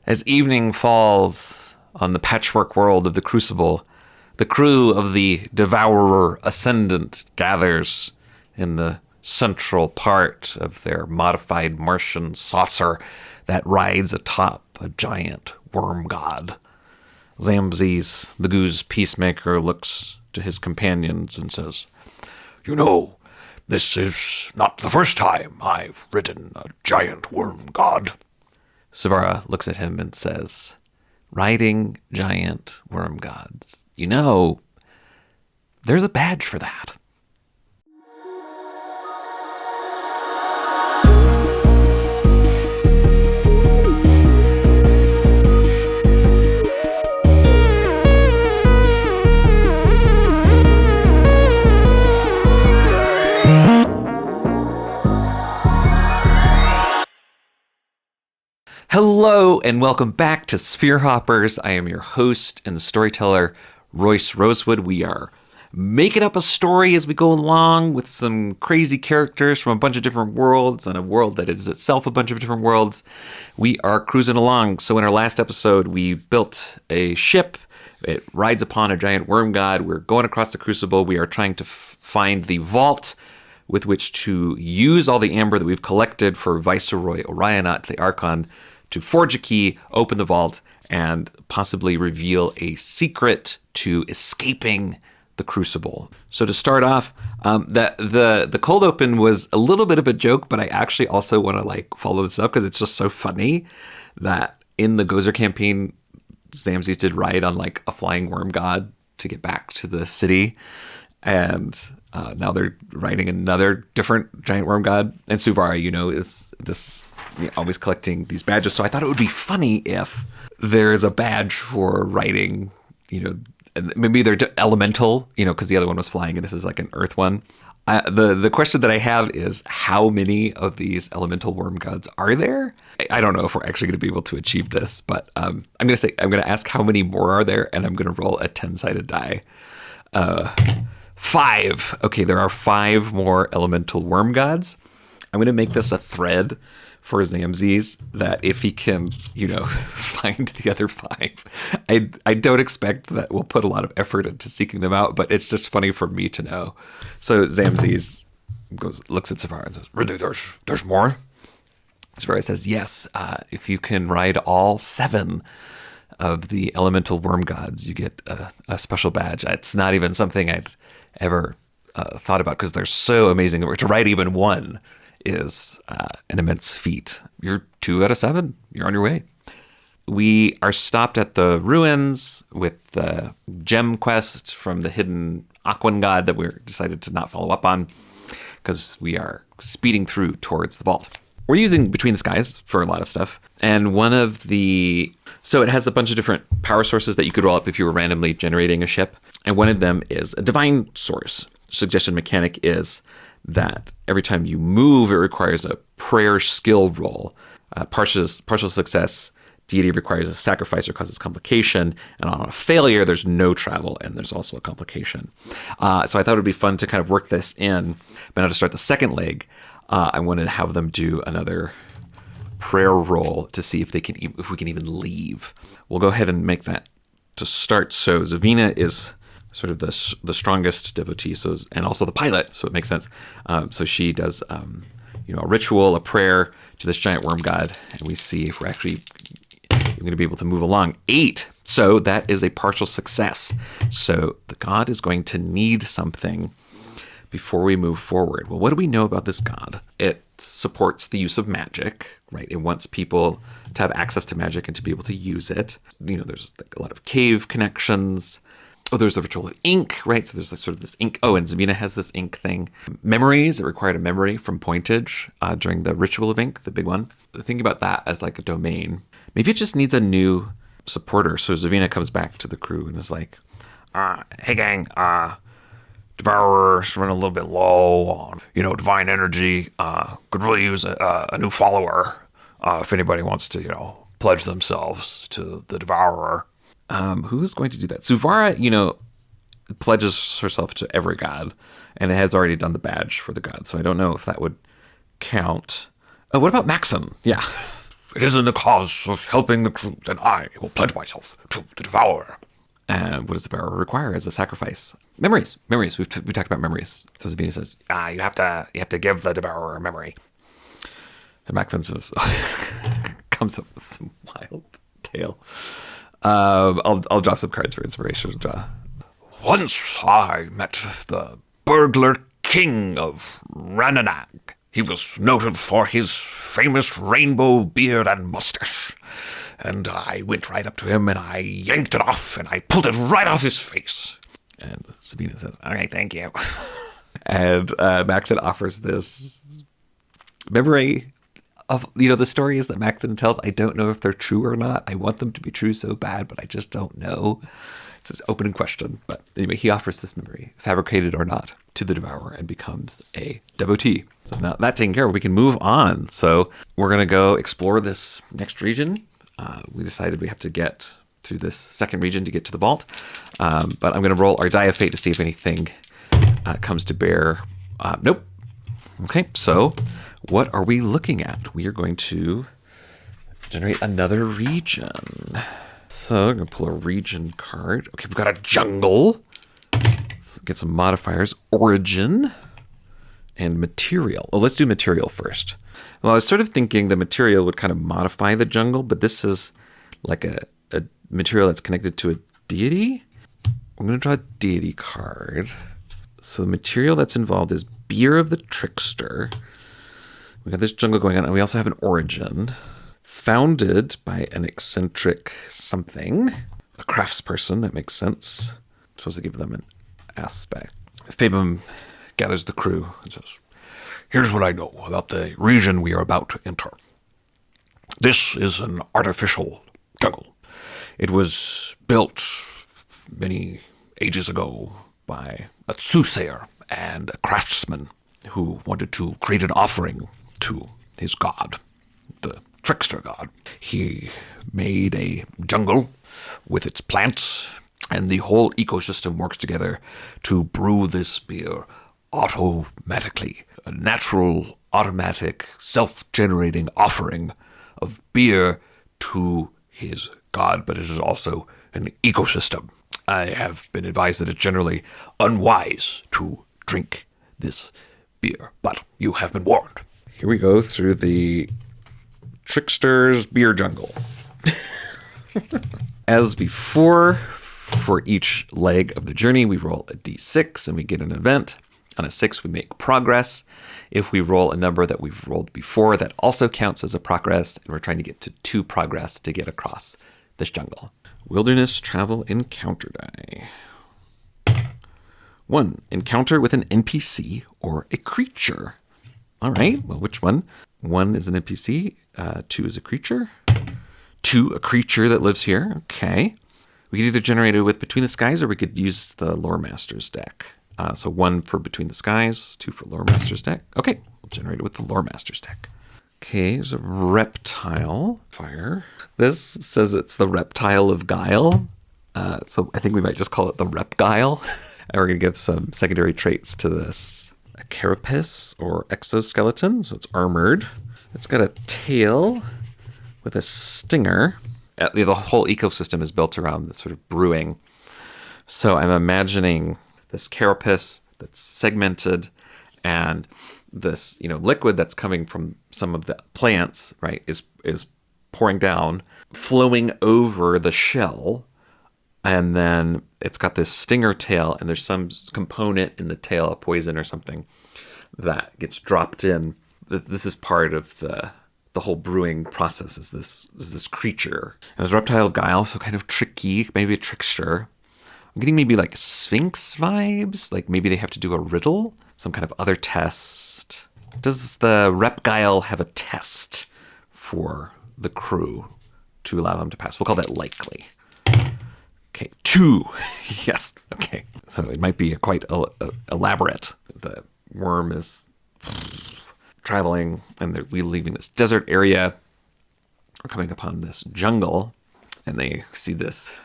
As evening falls on the patchwork world of the Crucible, the crew of the Devourer Ascendant gathers in the central part of their modified Martian saucer that rides atop a giant worm god. Zamzes, the Goo's peacemaker, looks to his companions and says, "You know, this is not the first time I've ridden a giant worm god." Savara looks at him and says, "Riding giant worm gods. You know, there's a badge for that." Hello and welcome back to Sphere Hoppers. I am your host and storyteller, Royce Rosewood. We are making up a story as we go along with some crazy characters from a bunch of different worlds and a world that is itself a bunch of different worlds. We are cruising along. So in our last episode, we built a ship. It rides upon a giant worm god. We're going across the Crucible. We are trying to find the vault with which to use all the amber that we've collected for Viceroy Orionot, the Archon, to forge a key, open the vault, and possibly reveal a secret to escaping the Crucible. So to start off, the cold open was a little bit of a joke, but I actually also want to follow this up because it's just so funny that in the Gozer campaign, Zamzes did ride on a flying worm god to get back to the city, and now they're riding another different giant worm god. And Suvara, is this always collecting these badges. So I thought it would be funny if there's a badge for riding, and maybe they're elemental, because the other one was flying and this is like an earth one. The question that I have is, how many of these elemental worm gods are there? I don't know if we're actually going to be able to achieve this, but I'm going to ask how many more are there, and I'm going to roll a 10-sided die. 5. Okay, there are 5 more elemental worm gods. I'm going to make this a thread for Zamzes that if he can, find the other 5, I don't expect that we'll put a lot of effort into seeking them out, but it's just funny for me to know. So Zamzes looks at Savara and says, "Really, there's more?" Savara says, "Yes, if you can ride all 7 of the elemental worm gods, you get a special badge." It's not even something I'd ever thought about because they're so amazing. To ride even one is an immense feat. You're 2 out of 7. You're on your way. We are stopped at the ruins with the gem quest from the hidden Aquan god that we decided to not follow up on because we are speeding through towards the vault. We're using Between the Skies for a lot of stuff. And so it has a bunch of different power sources that you could roll up if you were randomly generating a ship. And one of them is a divine source. Suggestion mechanic is that every time you move, it requires a prayer skill roll. Partial success, deity requires a sacrifice or causes complication. And on a failure, there's no travel, and there's also a complication. So I thought it would be fun to kind of work this in. But now to start the second leg, I wanted to have them do another prayer roll to see if we can even leave. We'll go ahead and make that to start. So Zavina is sort of the strongest devotee, and also the pilot, so it makes sense. So she does, a ritual, a prayer to this giant worm god, and we see if we're actually going to be able to move along. 8. So that is a partial success. So the god is going to need something before we move forward. Well, what do we know about this god? It supports the use of magic, right? It wants people to have access to magic and to be able to use it. There's a lot of cave connections. Oh, there's the ritual of ink, right? So there's sort of this ink. Oh, and Zamina has this ink thing. Memories, it required a memory from Pointage during the ritual of ink, the big one. Think about that as a domain. Maybe it just needs a new supporter. So Zavina comes back to the crew and is like, "Hey gang, Devourer's running a little bit low on, divine energy. Could really use a new follower if anybody wants to, pledge themselves to the Devourer." Who's going to do that? Suvara, pledges herself to every god, and it has already done the badge for the god, so I don't know if that would count. Oh, what about Maxim? Yeah. it is in the cause of helping the crew that I will pledge myself to the Devourer. And what does the Devourer require as a sacrifice? Memories. Memories. We talked about memories. So Zabina says, You have to give the Devourer a memory. and Macklin says, comes up with some wild tale. I'll draw some cards for inspiration. Once I met the burglar king of Rananag. He was noted for his famous rainbow beard and mustache. And I went right up to him and I yanked it off and I pulled it right off his face. And Sabina says, Okay, thank you. and Macklin offers this memory of, the stories that Macklin tells. I don't know if they're true or not. I want them to be true so bad, but I just don't know. It's his opening question. But anyway, he offers this memory, fabricated or not, to the Devourer and becomes a devotee. So now that taken care of, we can move on. So we're going to go explore this next region. We decided we have to get through this second region to get to the vault. But I'm going to roll our die of fate to see if anything comes to bear. Nope. Okay, so what are we looking at? We are going to generate another region. So I'm going to pull a region card. Okay, we've got a jungle. Let's get some modifiers. Origin and material. Well, let's do material first. Well, I was sort of thinking the material would kind of modify the jungle, but this is like a material that's connected to a deity. I'm going to draw a deity card. So the material that's involved is Beer of the Trickster. We got this jungle going on, and we also have an origin. Founded by an eccentric something. A craftsperson, that makes sense. I'm supposed to give them an aspect. Fabum gathers the crew and says, Here's what I know about the region we are about to enter. This is an artificial jungle. It was built many ages ago by a soothsayer and a craftsman who wanted to create an offering to his god, the Trickster god. He made a jungle with its plants, and the whole ecosystem works together to brew this beer automatically. A natural, automatic, self-generating offering of beer to his god, but it is also an ecosystem. I have been advised that it's generally unwise to drink this beer, but you have been warned. Here we go through the Trickster's beer jungle. As before, for each leg of the journey, we roll a d6 and we get an event. On a 6, we make progress. If we roll a number that we've rolled before, that also counts as a progress, and we're trying to get to 2 progress to get across this jungle. Wilderness Travel Encounter die. 1, encounter with an NPC or a creature. All right, well, which one? 1 is an NPC, 2 is a creature. 2, a creature that lives here. Okay. We could either generate it with Between the Skies, or we could use the Lore Master's deck. So 1 for Between the Skies, 2 for Lore Master's deck. Okay, we'll generate it with the Lore Master's deck. Okay, there's a reptile. Fire. This says it's the reptile of guile. So I think we might just call it the rep guile. And we're going to give some secondary traits to this. A carapace or exoskeleton, so it's armored. It's got a tail with a stinger. The whole ecosystem is built around this sort of brewing. So I'm imagining this carapace that's segmented, and this liquid that's coming from some of the plants, right, is pouring down, flowing over the shell, and then it's got this stinger tail, and there's some component in the tail, a poison or something, that gets dropped in. This is part of the whole brewing process. Is this creature? And there's reptile of guile, so kind of tricky, maybe a trickster. I'm getting maybe like Sphinx vibes, like maybe they have to do a riddle, some kind of other test. Does the rep guile have a test for the crew to allow them to pass? We'll call that likely. Okay, 2. Yes, okay. So it might be quite elaborate. The worm is traveling, and we're leaving this desert area. We're coming upon this jungle, and they see this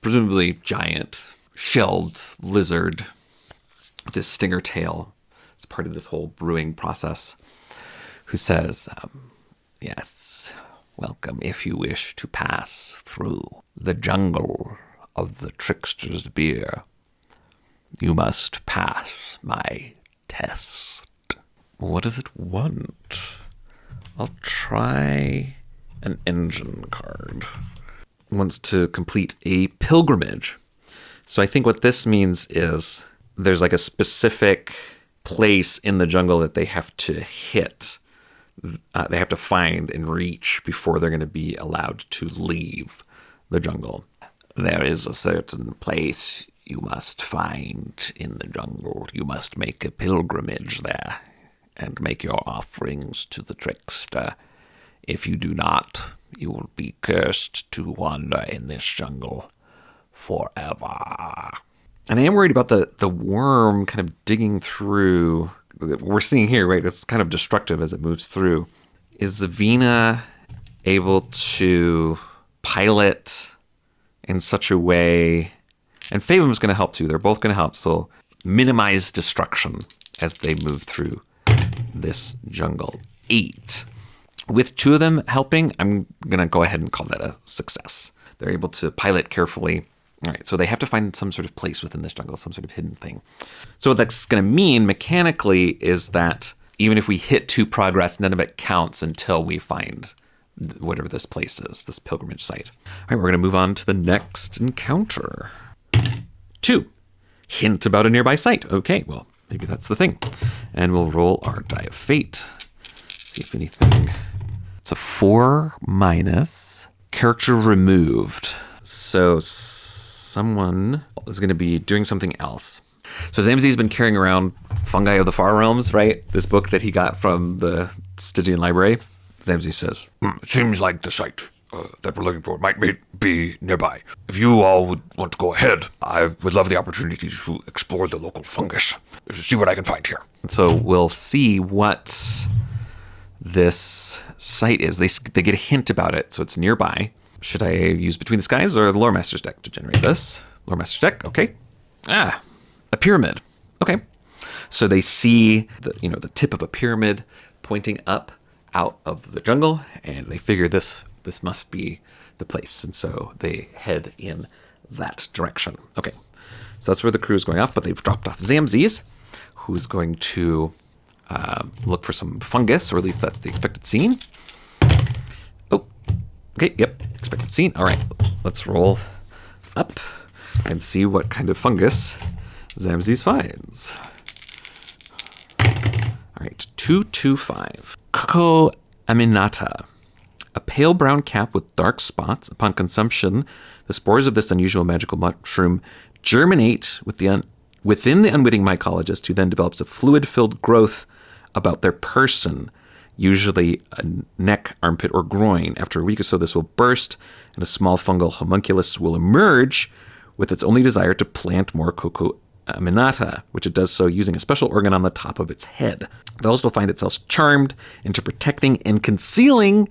presumably giant shelled lizard with this stinger tail. It's part of this whole brewing process, who says, yes, Welcome if you wish to pass through the jungle of the Trickster's beer. You must pass my test. What does it want? I'll try an engine card. It wants to complete a pilgrimage. So I think what this means is there's like a specific place in the jungle that they have to hit. They have to find and reach before they're going to be allowed to leave the jungle. There is a certain place you must find in the jungle. You must make a pilgrimage there and make your offerings to the Trickster. If you do not, you will be cursed to wander in this jungle forever. And I am worried about the worm kind of digging through. We're seeing here, right? It's kind of destructive as it moves through. Is Zavina able to pilot in such a way? And Fabum's going to help too. They're both going to help. So minimize destruction as they move through this jungle. 8. With 2 of them helping, I'm going to go ahead and call that a success. They're able to pilot carefully. All right, so they have to find some sort of place within this jungle, some sort of hidden thing. So what that's going to mean mechanically is that even if we hit 2 progress, none of it counts until we find whatever this place is, this pilgrimage site. All right, we're going to move on to the next encounter. 2, hint about a nearby site. Okay, well, maybe that's the thing. And we'll roll our die of fate. See if anything. It's a 4 minus. Character removed. So someone is going to be doing something else. So Zamzi's been carrying around Fungi of the Far Realms, right? This book that he got from the Stygian library. Zamzi says, It seems like the site that we're looking for might be nearby. If you all would want to go ahead, I would love the opportunity to explore the local fungus. See what I can find here. so we'll see what this site is. They get a hint about it, so it's nearby. Should I use Between the Skies or the Lore Master's deck to generate this? Lore Master's deck, okay. A pyramid. Okay. So they see the tip of a pyramid pointing up out of the jungle, and they figure this must be the place. And so they head in that direction. Okay. So that's where the crew is going off, but they've dropped off Zamzi's, who's going to look for some fungus, or at least that's the expected scene. Oh, okay, yep, expected scene. All right, let's roll up and see what kind of fungus Zamzi's finds. All right, 225. Coco aminata. A pale brown cap with dark spots. Upon consumption, the spores of this unusual magical mushroom germinate within the unwitting mycologist, who then develops a fluid-filled growth about their person, usually a neck, armpit, or groin. After a week or so, this will burst, and a small fungal homunculus will emerge with its only desire to plant more Coco aminata, which it does so using a special organ on the top of its head. Those will find itself charmed into protecting and concealing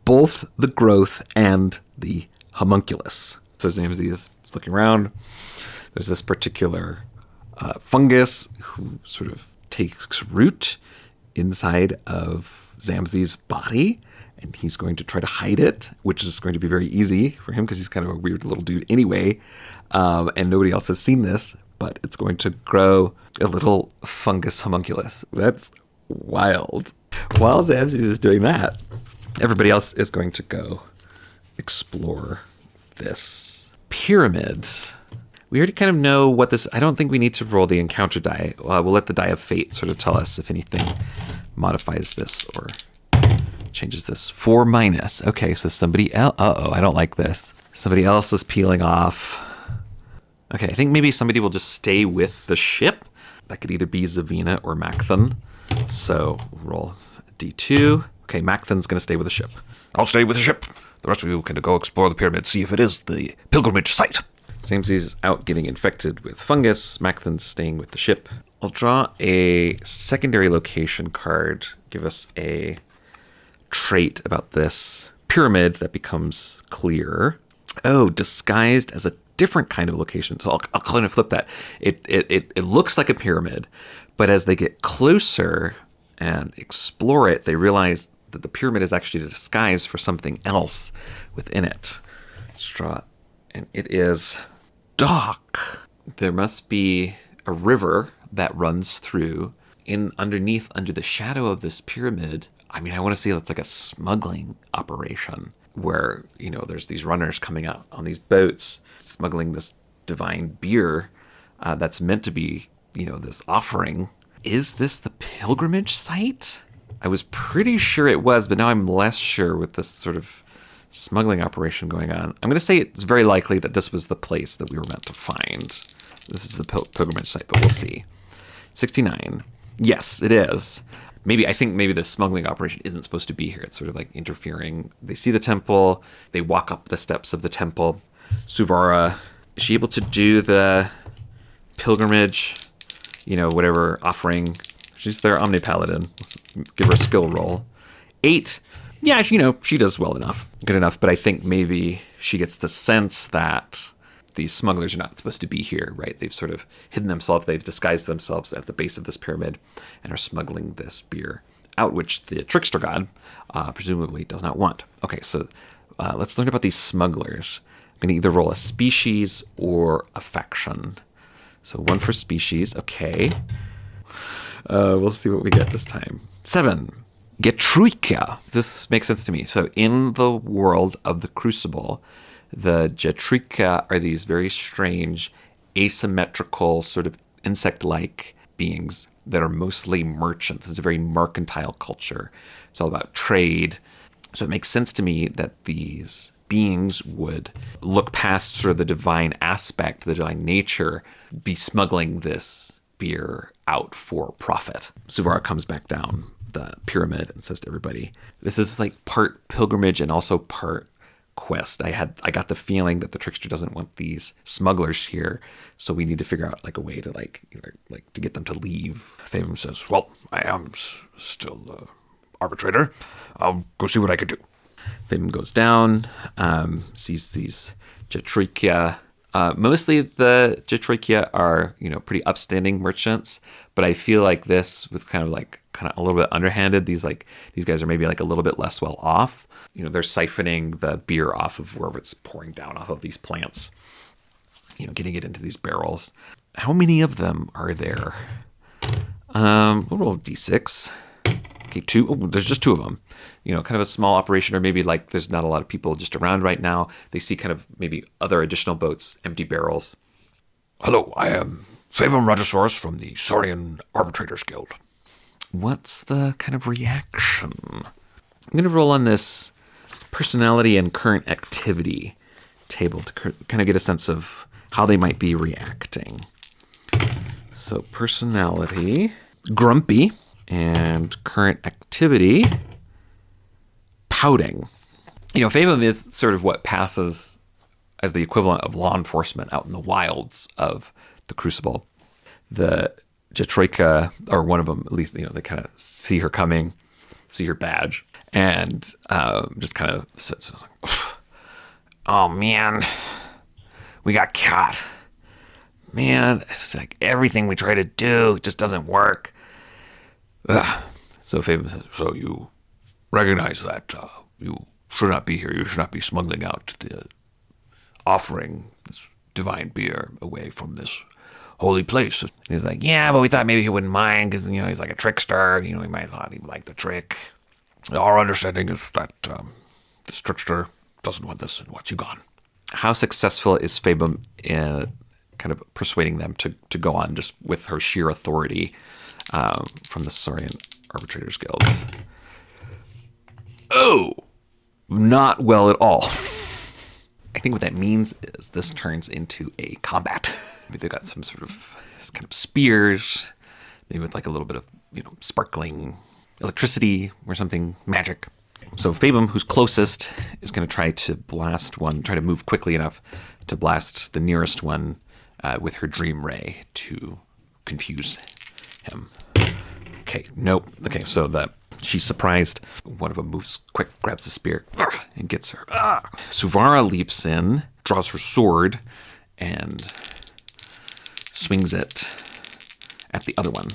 both the growth and the homunculus. So Zamzi is looking around. There's this particular fungus who sort of takes root inside of Zamzi's body, and he's going to try to hide it, which is going to be very easy for him because he's kind of a weird little dude anyway, and nobody else has seen this, but it's going to grow a little fungus homunculus. That's wild. While Zamzi is doing that, everybody else is going to go explore this pyramid. We already kind of know what this... I don't think we need to roll the encounter die. We'll let the die of fate sort of tell us if anything modifies this or changes this. 4 minus. Okay, so somebody else... Uh-oh, I don't like this. Somebody else is peeling off. Okay, I think maybe somebody will just stay with the ship. That could either be Zavina or Macthon. So roll a D2. Okay, Macthon's going to stay with the ship. I'll stay with the ship. The rest of you can go explore the pyramid, see if it is the pilgrimage site. Zamzi's out getting infected with fungus. Macthon's staying with the ship. I'll draw a secondary location card. Give us a trait about this pyramid that becomes clear. Oh, disguised as a different kind of location. So I'll kind of flip that. It looks like a pyramid, but as they get closer and explore it, they realize that the pyramid is actually a disguise for something else within it. Straw. And it is dock. There must be a river that runs through underneath, under the shadow of this pyramid. I mean, I want to say it's like a smuggling operation where, there's these runners coming out on these boats, smuggling this divine beer that's meant to be, this offering. Is this the pilgrimage site? I was pretty sure it was, but now I'm less sure with this sort of smuggling operation going on. I'm going to say it's very likely that this was the place that we were meant to find. This is the pilgrimage site, but we'll see. 69. Yes, it is. I think maybe the smuggling operation isn't supposed to be here. It's sort of like interfering. They see the temple. They walk up the steps of the temple. Suvara, is she able to do the pilgrimage, whatever offering? She's their Omnipaladin. Let's give her a skill roll. 8. Yeah, she does well enough. Good enough, but I think maybe she gets the sense that these smugglers are not supposed to be here, right? They've sort of hidden themselves. They've disguised themselves at the base of this pyramid and are smuggling this beer out, which the Trickster god presumably does not want. Okay, so let's learn about these smugglers. I'm going to either roll a species or a faction. So 1 for species. Okay. We'll see what we get this time. 7. Getruika. This makes sense to me. So in the world of the Crucible, the Getruika are these very strange, asymmetrical, sort of insect-like beings that are mostly merchants. It's a very mercantile culture. It's all about trade. So it makes sense to me that these beings would look past sort of the divine aspect, the divine nature, be smuggling this beer out for profit. Suvara comes back down the pyramid and says to everybody, this is like part pilgrimage and also part quest. I got the feeling that the Trickster doesn't want these smugglers here, so we need to figure out like a way to like to get them to leave. Fabian says, well, I am still the arbitrator. I'll go see what I can do. Fabian goes down, sees these Getruika. Mostly the Getruika are, pretty upstanding merchants, but I feel like this was kind of a little bit underhanded. These guys are maybe like a little bit less well off. They're siphoning the beer off of wherever it's pouring down off of these plants, getting it into these barrels. How many of them are there? We'll roll D6. Okay, 2. Oh, there's just 2 of them. Kind of a small operation, or maybe like there's not a lot of people just around right now. They see kind of maybe other additional boats, empty barrels. Hello, I am Fabian Rajasaurus from the Saurian Arbitrators Guild. What's the kind of reaction? I'm going to roll on this personality and current activity table to kind of get a sense of how they might be reacting. So personality, grumpy, and current activity, pouting. Fabian is sort of what passes as the equivalent of law enforcement out in the wilds of the Crucible. The Getruika, or one of them at least, they kind of see her coming, see her badge, and just kind of sits like, oh man, we got caught. Man, it's like everything we try to do just doesn't work. So Fabian says, so you recognize that you should not be here. You should not be smuggling out the offering this divine beer away from this holy place. And he's like, yeah, but we thought maybe he wouldn't mind because, he's like a trickster. He might thought he'd like the trick. Our understanding is that this trickster doesn't want this and wants you gone. How successful is Fabian in kind of persuading them to go on just with her sheer authority from the Saurian Arbitrators Guild? Oh, not well at all. I think what that means is this turns into a combat. Maybe they've got some sort of kind of spears, maybe with like a little bit of, sparkling electricity or something, magic. So Fabian, who's closest, is going to try to move quickly enough to blast the nearest one with her dream ray to confuse him. Okay, nope. Okay, so she's surprised. One of them moves quick, grabs the spear, and gets her. Suvara leaps in, draws her sword, and swings it at the other one.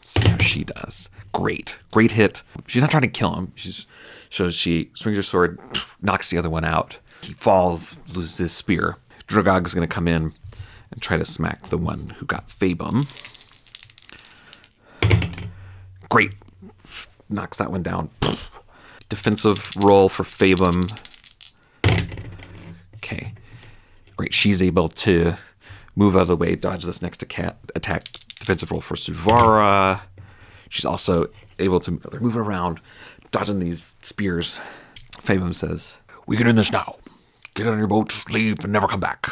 See how she does. Great hit. She's not trying to kill him. She swings her sword, knocks the other one out. He falls, loses his spear. Dragog's going to come in and try to smack the one who got Fabum. Great. Knocks that one down. Defensive roll for Fabum. Okay. Great. She's able to move out of the way, dodge this next attack. Defensive roll for Suvara. She's also able to move around, dodging these spears. Fabum says, "We get in this now. Get on your boat, leave, and never come back."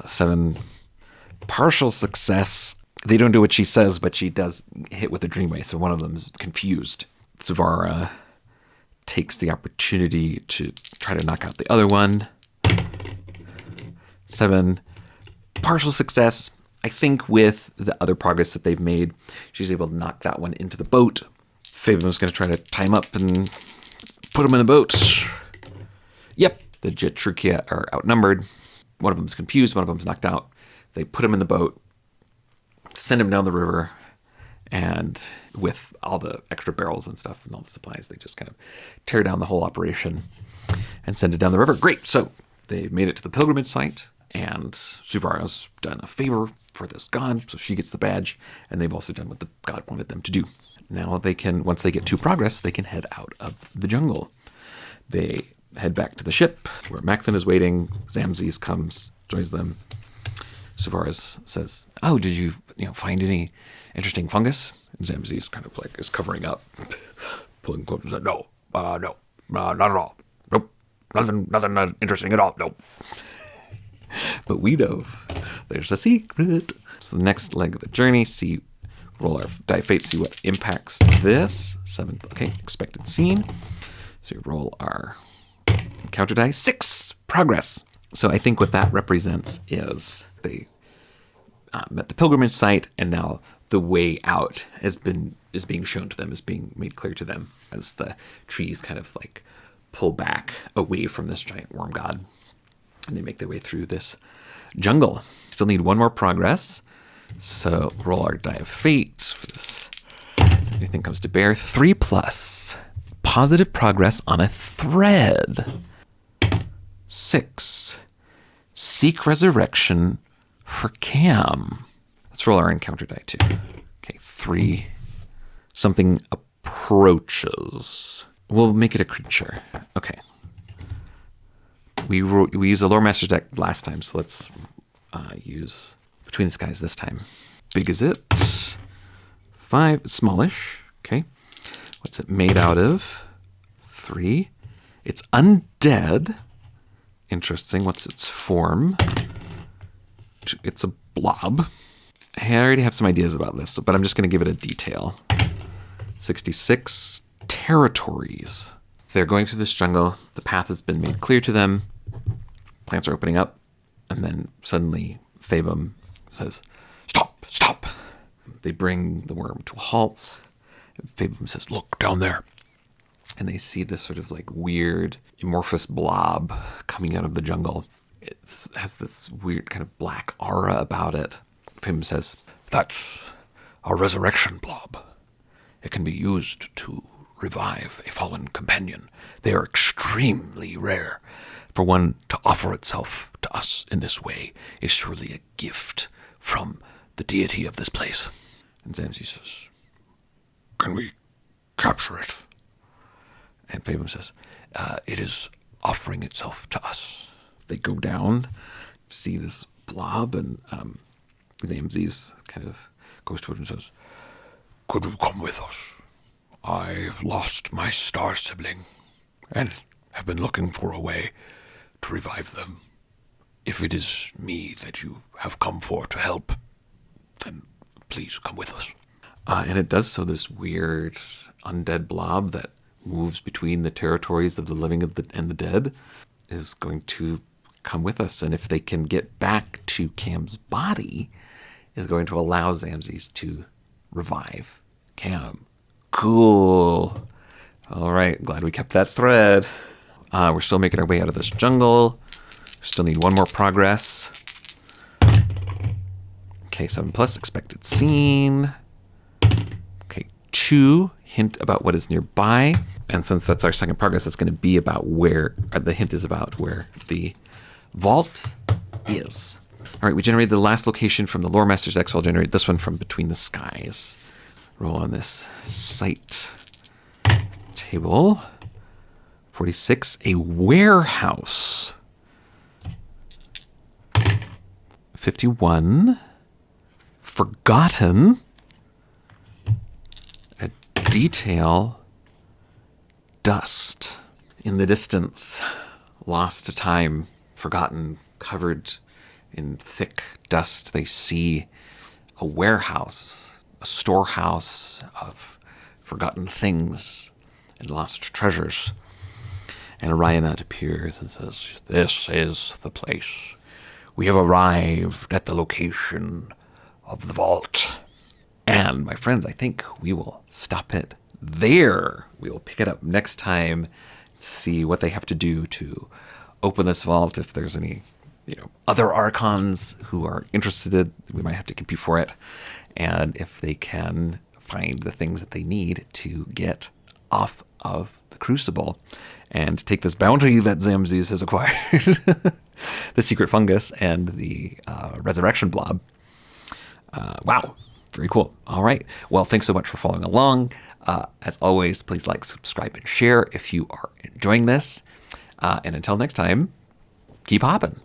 7. Partial success. They don't do what she says, but she does hit with a Dreamway, so one of them is confused. Suvara takes the opportunity to try to knock out the other one. 7. Partial success. I think with the other progress that they've made, she's able to knock that one into the boat. Fabum's going to try to tie him up and put him in the boat. Yep, the Jetrukia are outnumbered. One of them's confused, one of them's knocked out. They put him in the boat, send him down the river, and with all the extra barrels and stuff and all the supplies, they just kind of tear down the whole operation and send it down the river. Great. So they made it to the pilgrimage site, and Suvara's done a favor for this god, so she gets the badge, and they've also done what the god wanted them to do. Now they can, once they get to progress, they can head out of the jungle. They head back to the ship where Macklin is waiting. Zamzes comes, joins them. Suvara says, "Oh, did you find any interesting fungus?" And Zamzes kind of like is covering up, pulling quotes and said, No, not at all. Nope, nothing interesting at all. Nope. But we know there's a secret. So the next leg of the journey, roll our die of fate, see what impacts this. 7, okay, expected scene. So we roll our encounter die. 6, progress. So I think what that represents is they met the pilgrimage site, and now the way out is being shown to them, is being made clear to them as the trees kind of like pull back away from this giant worm god, and they make their way through this jungle. Still need 1 more progress, so roll our die of fate for this. If anything comes to bear, 3+. Positive progress on a thread. 6. Seek resurrection for Cam. Let's roll our encounter die too. Okay, 3. Something approaches. We'll make it a creature. Okay. We used a Lore Master's deck last time, so let's use Between the Skies this time. Big is it? 5. Smallish. Okay. What's it made out of? 3. It's undead. Interesting. What's its form? It's a blob. I already have some ideas about this, but I'm just going to give it a detail. 66 territories. They're going through this jungle. The path has been made clear to them. Plants are opening up. And then suddenly Fabum says, Stop. They bring the worm to a halt. Fabum says, "Look, down there." And they see this sort of like weird amorphous blob coming out of the jungle. It has this weird kind of black aura about it. Fabum says, "That's a resurrection blob. It can be used to revive a fallen companion. They are extremely rare. For one to offer itself to us in this way is surely a gift from the deity of this place." and Zamzes says, "Can we capture it?" and Fabum says, It is offering itself to us." they go down, see this blob, and Zamzes kind of goes to it and says, "Could you come with us? I've lost my star sibling and have been looking for a way to revive them. If it is me that you have come for to help, then please come with us." And it does so. This weird undead blob that moves between the territories of the living and the dead is going to come with us. And if they can get back to Cam's body, is going to allow Zamzes to revive Cam. Cool. All right. Glad we kept that thread. We're still making our way out of this jungle. Still need 1 more progress. Okay, 7 plus expected scene. Okay, 2 hint about what is nearby. And since that's our second progress, that's going to be about where, the hint is about where the vault is. All right, we generated the last location from the Lore Master's X. I'll generate this one from Between the Skies. Roll on this site table. 46, a warehouse. 51, forgotten. A detail, dust. In the distance, lost to time, forgotten, covered in thick dust, they see a warehouse, a storehouse of forgotten things and lost treasures. And Orionat appears and says, "This is the place. We have arrived at the location of the vault." And my friends, I think we will stop it there. We will pick it up next time, see what they have to do to open this vault. If there's any, other Archons who are interested, we might have to compete for it. And if they can find the things that they need to get off of the Crucible and take this bounty that Zamzes has acquired, the secret fungus and the resurrection blob. Wow, very cool. All right. Well, thanks so much for following along. As always, please like, subscribe, and share if you are enjoying this. And until next time, keep hopping.